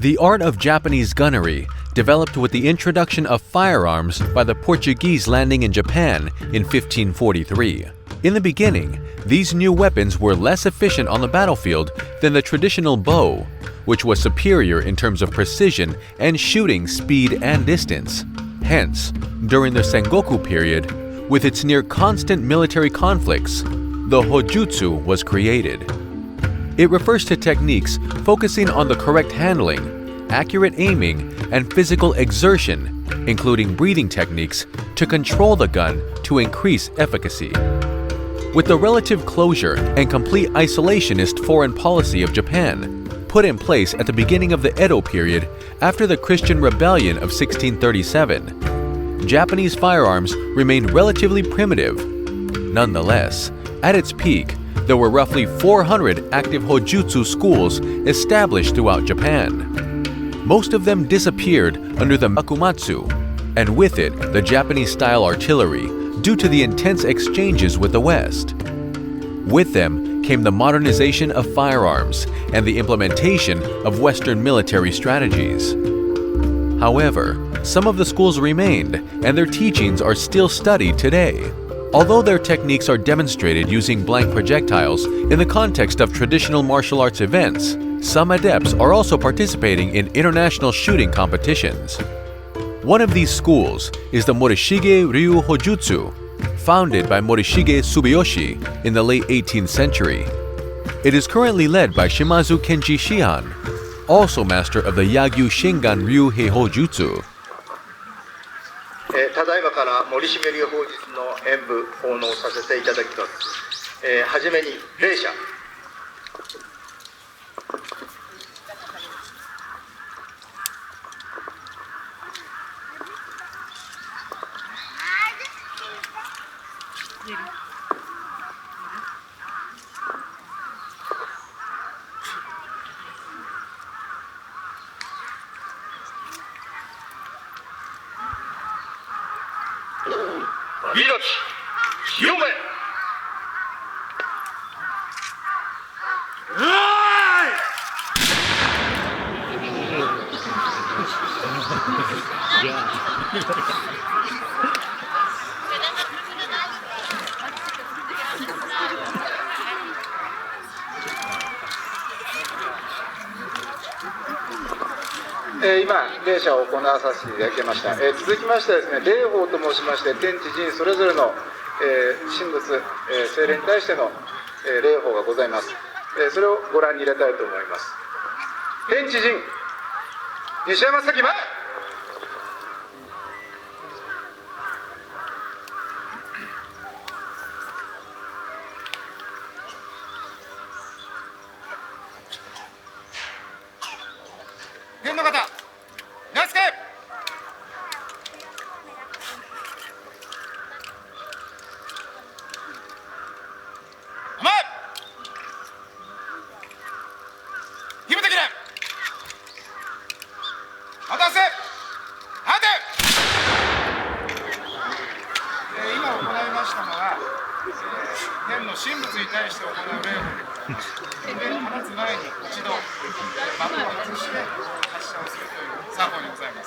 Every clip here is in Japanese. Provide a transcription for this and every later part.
The art of Japanese gunnery developed with the introduction of firearms by the Portuguese landing in Japan in 1543. In the beginning, these new weapons were less efficient on the battlefield than the traditional bow, which was superior in terms of precision and shooting speed and distance. Hence, during the Sengoku period, with its near constant military conflicts, the Hojutsu was created. It refers to techniques focusing on the correct handling, accurate aiming, and physical exertion, including breathing techniques, to control the gun to increase efficacy. With the relative closure and complete isolationist foreign policy of Japan, put in place at the beginning of the Edo period after the Christian Rebellion of 1637, Japanese firearms remained relatively primitive. Nonetheless, at its peak, there were roughly 400 active Hojutsu schools established throughout Japan. Most of them disappeared under the Bakumatsu, and with it the Japanese-style artillery, due to the intense exchanges with the West. With them came the modernization of firearms and the implementation of Western military strategies. However, some of the schools remained, and their teachings are still studied today. Although their techniques are demonstrated using blank projectiles in the context of traditional martial arts events, some adepts are also participating in international shooting competitions. One of these schools is the Morishige Ryu Hojutsu, founded by Morishige Tsubiyoshi in the late 18th century. It is currently led by Shimazu Kenji Shihan, also master of the Yagyu Shingan Ryuhei Hojutsu. ただいまから森重流法術の演舞奉納させていただきます。はじめに礼者。命、清め。今、礼者を行わさせていただきました。続きましてですね、礼法と申しまして、天地人それぞれの、神仏、精霊に対しての、礼法がございます。それをご覧に入れたいと思います。天地人、西山崎前。天の方、名付け。甘い。決めてきれ。待たせ。判定。今行いましたのは、天の神仏に対して行う礼法で、放つ前に一度幕を外して発射をするという作法にございます。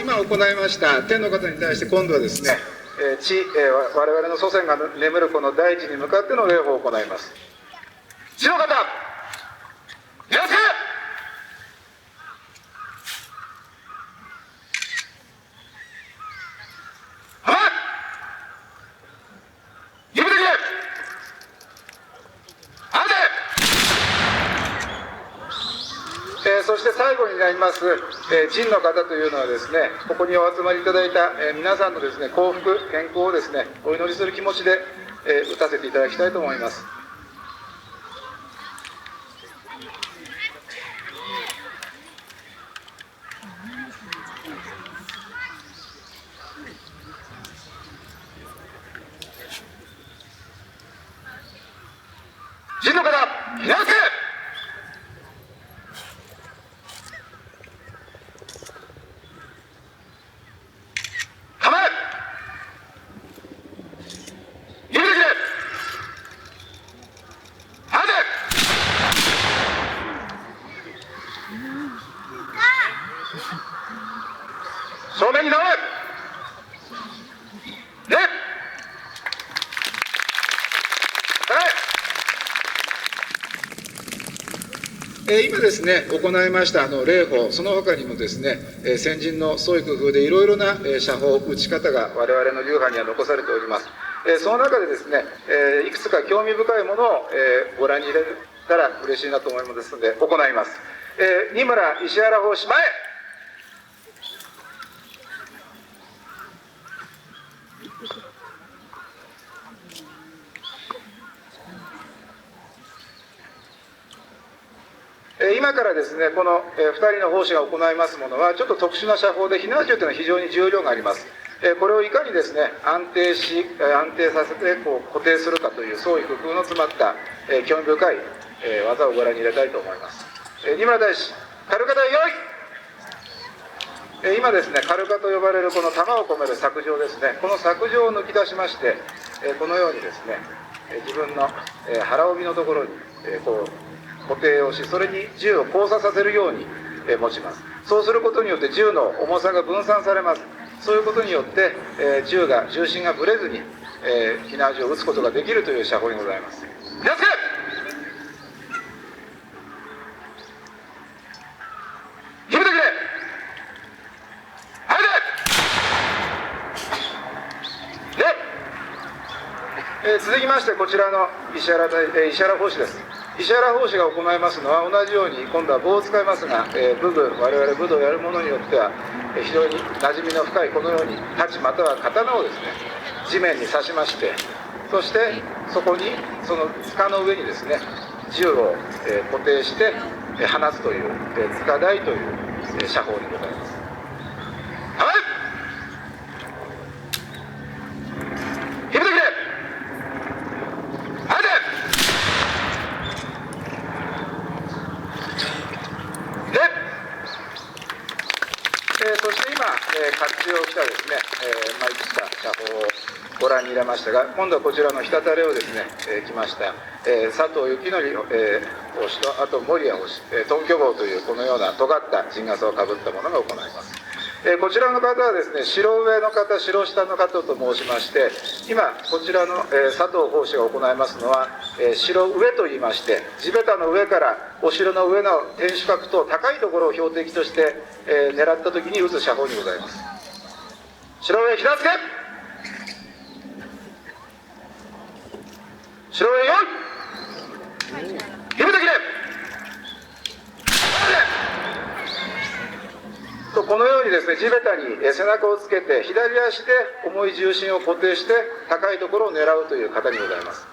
今行いました天の方に対して今度はですね、我々の祖先が眠るこの大地に向かっての礼法を行います。地の方、よろしく。はっ、決めてくれ。判定。そして最後になります、神の方というのはですね、ここにお集まりいただいた、皆さんのですね、幸福、健康をですね、お祈りする気持ちで、打たせていただきたいと思います。神の方、皆さん正面に直れ。で、今ですね、行いました礼法、その他にもですね、先人の創意工夫でいろいろな射法、打ち方が我々の流派には残されております。その中でですね、いくつか興味深いものをご覧に入れたら嬉しいなと思いますので、行います。二村石原法師前。今からですね、この2人の法師が行いますものは、ちょっと特殊な射法で、火縄銃というのは非常に重量があります。これをいかにですね、安定させてこう固定するかという創意工夫の詰まった興味深い技をご覧に入れたいと思います。二村大師、カルカ台用意。今ですね、カルカと呼ばれるこの弾を込める削状ですね、この削状を抜き出しまして、このようにですね、自分の腹帯のところにこう固定をし、それに銃を交差させるように持ちます。そうすることによって銃の重さが分散されます。そういうことによって重心がぶれずに火縄銃を撃つことができるという射法にございます。気をつけ。決めてくれ。はいで。続きましてこちらの石原法師です。石原法師が行いますのは同じように今度は棒を使いますが、我々武道をやる者によっては非常に馴染みの深いこのように太刀または刀をですね地面に刺しまして、そしてそこにその塚の上にですね銃を固定して放つという塚台という射法にございます。はい、決めてくれ。そして今、活用したですね、いくつか射法をご覧に入れましたが、今度はこちらの滴れをですね、来ました、佐藤幸則法師と、あと守谷法師、頓挙棒というこのような尖った陣笠をかぶったものが行います。こちらの方はですね、白上の方、白下の方と申しまして、今、こちらの佐藤法師が行いますのは、白上といいまして、地べたの上からお城の上の天守閣と高いところを標的として、狙った時に撃つ射法にございます。白上、ひざつけ。白上、よい。決めてくれ。このようにですね、地べたに背中をつけて左足で重い重心を固定して高いところを狙うという型にございます。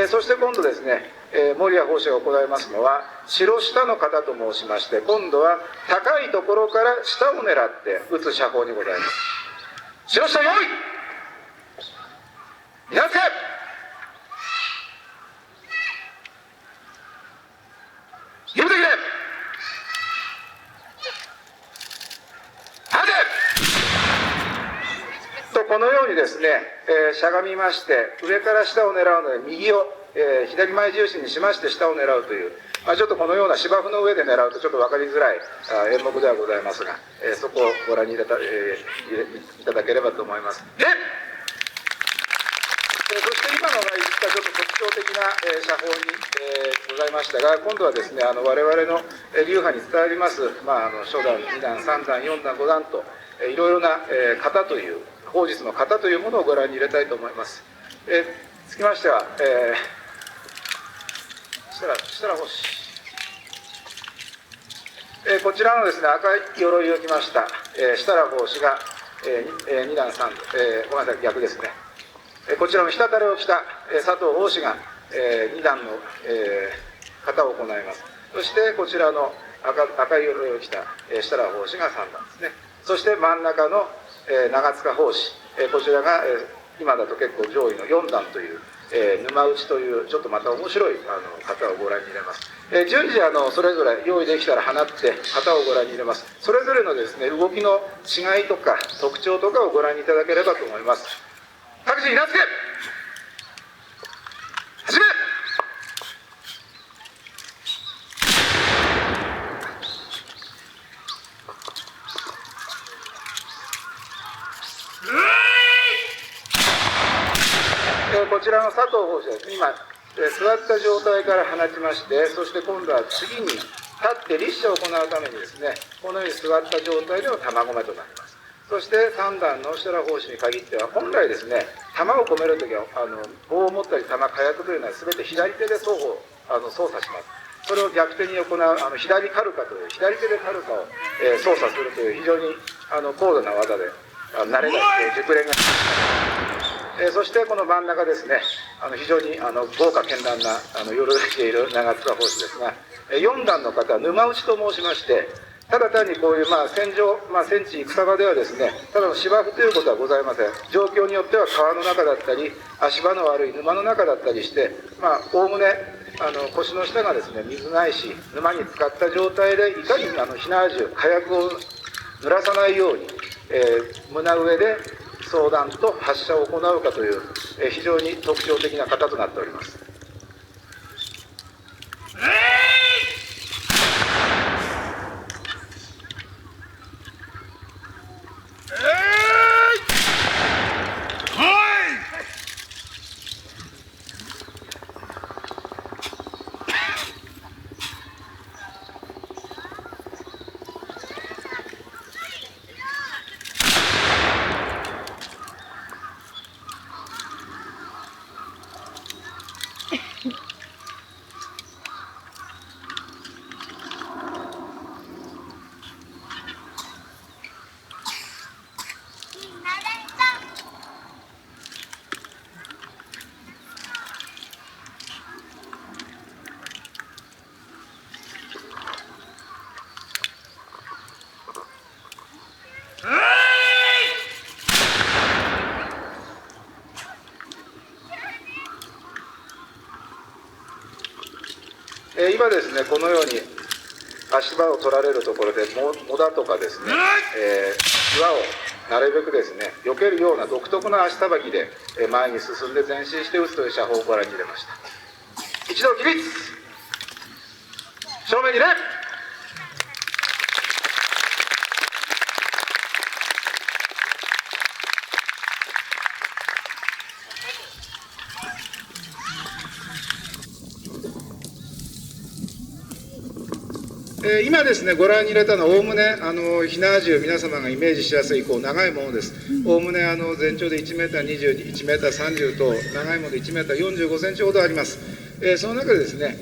そして今度ですね、守谷法師が行いますのは白下の型と申しまして、今度は高いところから下を狙って撃つ射法にございます。白下用意。皆つけ。決めてくれ。このようにですね、しゃがみまして上から下を狙うので右を、左前重心にしまして下を狙うという、ちょっとこのような芝生の上で狙うとちょっと分かりづらい演目ではございますが、そこをご覧にいただければと思います。で、そして今のが言ったちょっと特徴的な射法にございましたが、今度はですね、我々の流派に伝わります、初段、2段、3段、4段、5段といろいろな型という法術の型というものをご覧に入れたいと思います。つきましては、設楽法師、こちらのですね赤い鎧を着ました設楽法師が2段3段、ごめんなさい逆ですね、こちらの滴れを着た佐藤法師が2段の型を行います。そしてこちらの赤い鎧を着た設楽法師が3段ですね。そして真ん中の長塚法師、こちらが今だと結構上位の4段という沼打ちというちょっとまた面白い型をご覧に入れます。順次それぞれ用意できたら放って型をご覧に入れます。それぞれのですね動きの違いとか特徴とかをご覧いただければと思います。各自稲付け始め。こちらの佐藤砲手です。今、座った状態から放ちまして、そして今度は次に立って立射を行うためにですね、このように座った状態での弾込めとなります。そして3段の設楽砲手に限っては、本来ですね、弾を込めるときは棒を持ったり弾、火薬というのは全て左手で操作します。それを逆手に行う左カルカという左手でカルカを、操作するという非常に高度な技で慣れが熟練がそしてこの真ん中ですね、非常に豪華絢爛な夜がしている長塚砲手ですが、4段の方は沼打ちと申しまして、ただ単にこういう戦場、戦地戦場ではですね、ただの芝生ということはございません。状況によっては川の中だったり足場の悪い沼の中だったりして、おおむね腰の下がですね水ないし沼に浸かった状態でいかに火縄銃火薬を濡らさないように、胸上で装弾と発射を行うかという、非常に特徴的な型となっております。今ですね、このように足場を取られるところでモダとかですね、岩をなるべくですね避けるような独特な足さばきで前に進んで前進して撃つという射法をご覧に入れました。一度起立、正面に礼。今ですね、ご覧に入れたのはおおむね火縄銃、皆様がイメージしやすい長いものです。おおむね全長で1メーター20、1メーター30と長いもので1メーター45センチほどあります。その中でですね、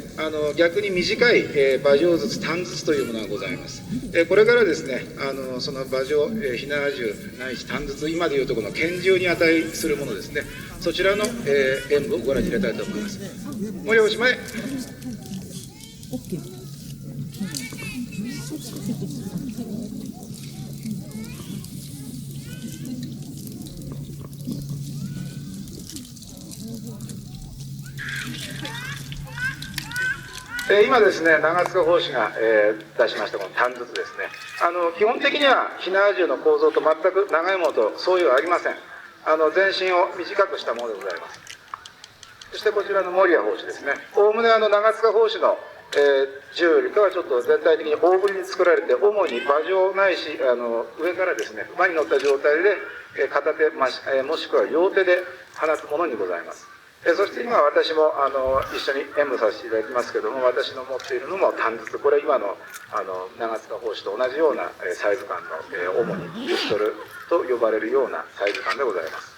逆に短い馬上筒、短筒というものがございます。これからですね、その馬上、火縄銃ないし短筒、今でいうとこの拳銃に値するものですね、そちらの演武をご覧に入れたいと思います。もうおしまい。今ですね、長塚砲手が、出しましたこの短筒ですね、基本的には火縄銃の構造と全く長いものと相違はありません。全身を短くしたものでございます。そしてこちらの守谷砲手ですね、おおむね長塚砲手の、銃よりかはちょっと全体的に大ぶりに作られて、主に馬上ないし上からですね馬に乗った状態で片手、もしくは両手で放つものにございます。そして今私も一緒に演武させていただきますけども、私の持っているのも短筒、これ今の長塚砲手と同じようなサイズ感の、主にピストルと呼ばれるようなサイズ感でございます。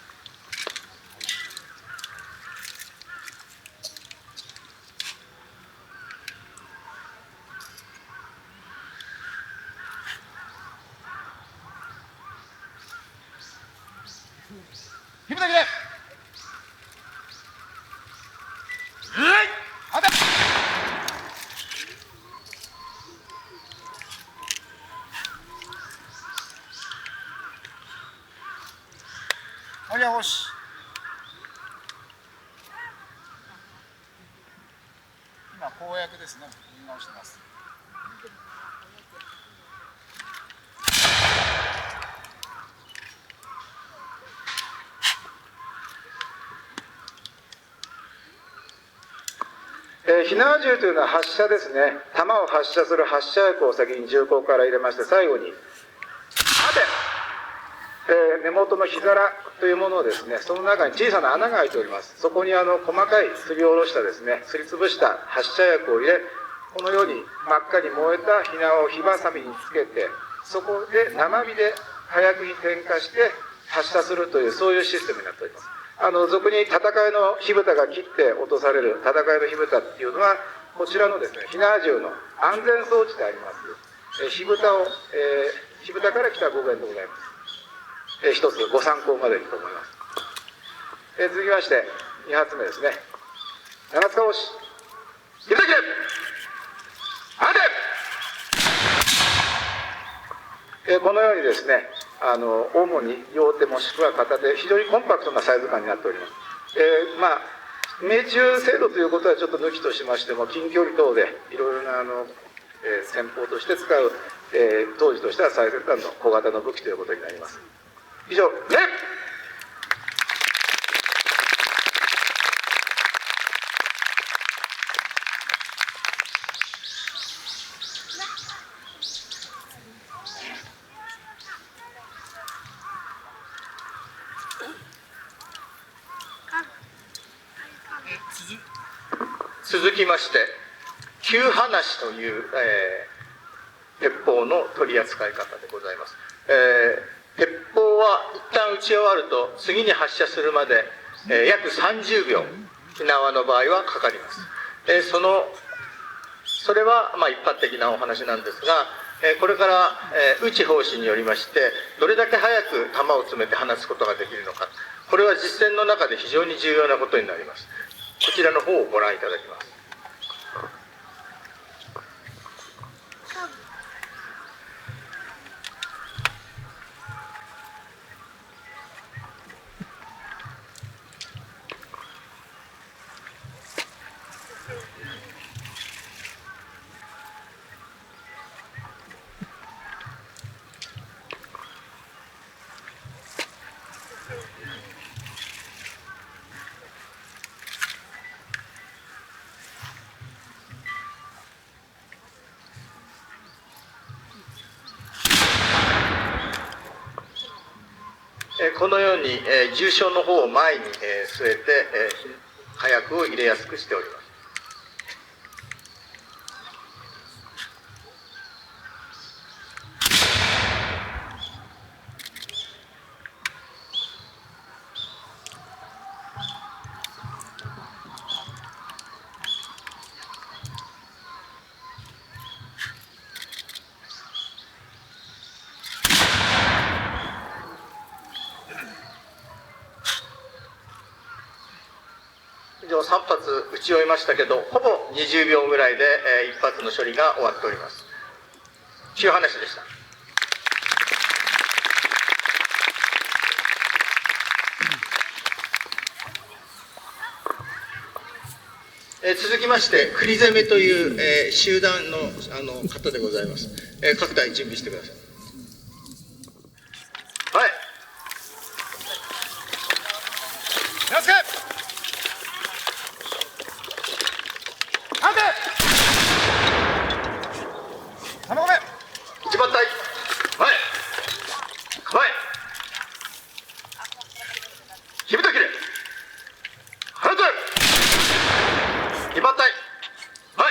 よし。今公約ですね。言い直してます。火縄銃というのは発射ですね。弾を発射する発射薬を先に銃口から入れまして、最後に「待て!」根元の火皿というものをですね、その中に小さな穴が開いております。そこに細かいすりおろしたですね、すりつぶした発射薬を入れ、このように真っ赤に燃えた火縄を火ばさみにつけて、そこで生火で火薬に点火して発射するという、そういうシステムになっております。俗に戦いの火蓋が切って落とされる戦いの火蓋っていうのは、こちらのですね、火縄銃の安全装置であります。火蓋から来た語源でございます。一つご参考までにと思います。続きまして、2発目ですね。七塚押し、火蓋切れ、安定。このようにですね、主に両手もしくは片手、非常にコンパクトなサイズ感になっております。命中精度ということはちょっと抜きとしましても、近距離等でいろいろな戦法として使う、当時としては最先端の小型の武器ということになります。以上、続きまして、急放しという、鉄砲の取り扱い方でございます。鉄砲は一旦撃ち終わると次に発射するまで、約30秒火縄の場合はかかります。それは一般的なお話なんですが、これから、撃ち方針によりましてどれだけ早く弾を詰めて放つことができるのか、これは実戦の中で非常に重要なことになります。こちらの方をご覧いただきます。このように、重心の方を前に、据えて、火薬を入れやすくしております。以上3発撃ち終えましたけど、ほぼ20秒ぐらいで、1発の処理が終わっております。急話でした。続きまして栗攻めという、集団の方でございます。各隊準備してください。はい。よろしく。1番隊、前、構え、火蓋切れ、放て、2番隊、前、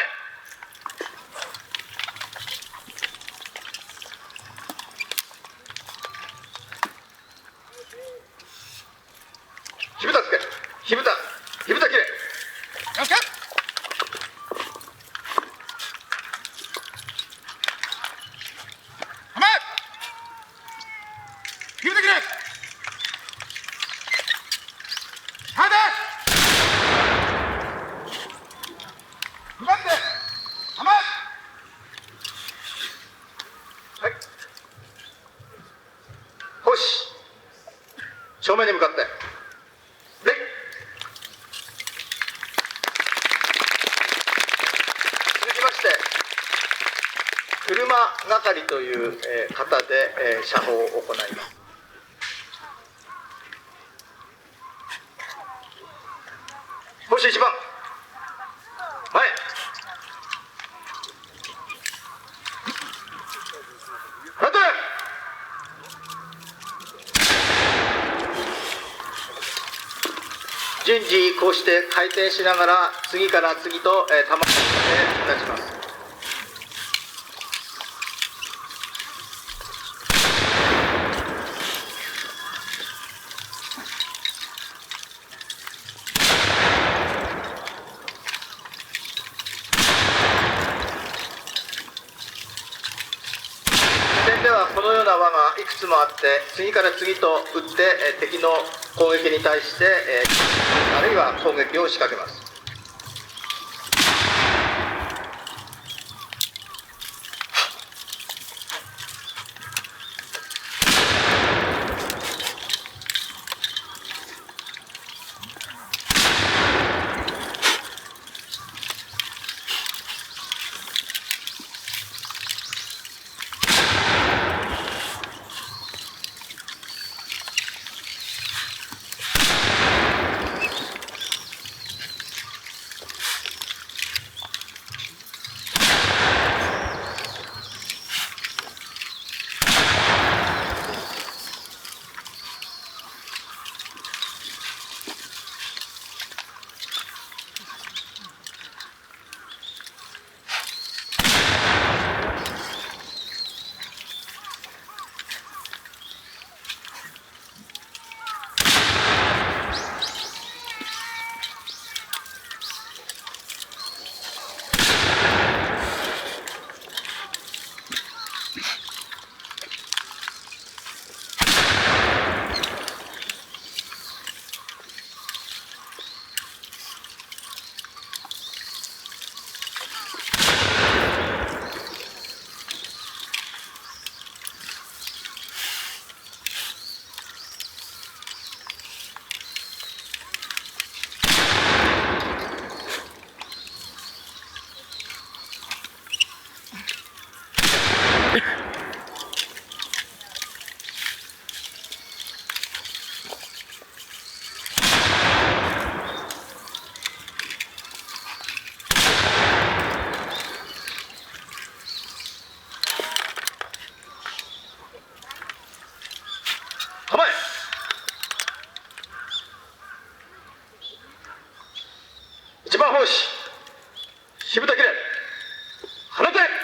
火蓋つけ、火蓋切れ、よしか。正面に向かって礼。続きまして車係という方で射砲を行います。星1番前、放て、順次こうして回転しながら次から次と弾を立ちます。ではこのような輪がいくつもあって次から次と撃って敵の攻撃に対してあるいは攻撃を仕掛けます。構え。一番砲手しぶた切れ放て。